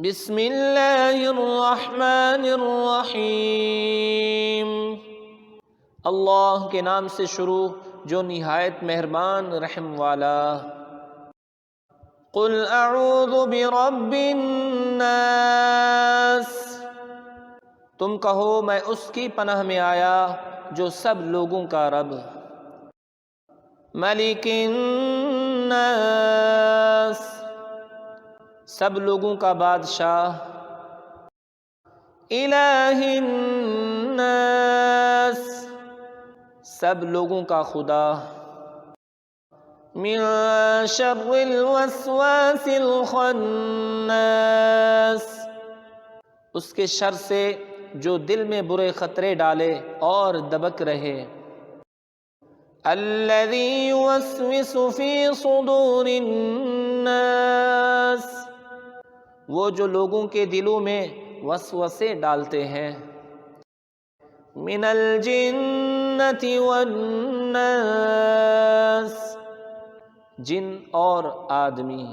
بسم اللہ الرحمن الرحیم، اللہ کے نام سے شروع جو نہایت مہربان رحم والا۔ قل اعوذ برب الناس، تم کہو میں اس کی پناہ میں آیا جو سب لوگوں کا رب۔ ملک الناس، سب لوگوں کا بادشاہ۔ الہ الناس، سب لوگوں کا خدا۔ من شر الوسواس الخناس، اس کے شر سے جو دل میں برے خطرے ڈالے اور دبک رہے۔ الذی یوسوس فی صدور الناس، وہ جو لوگوں کے دلوں میں وسوسے ڈالتے ہیں۔ من الجنۃ والناس، جن اور آدمی۔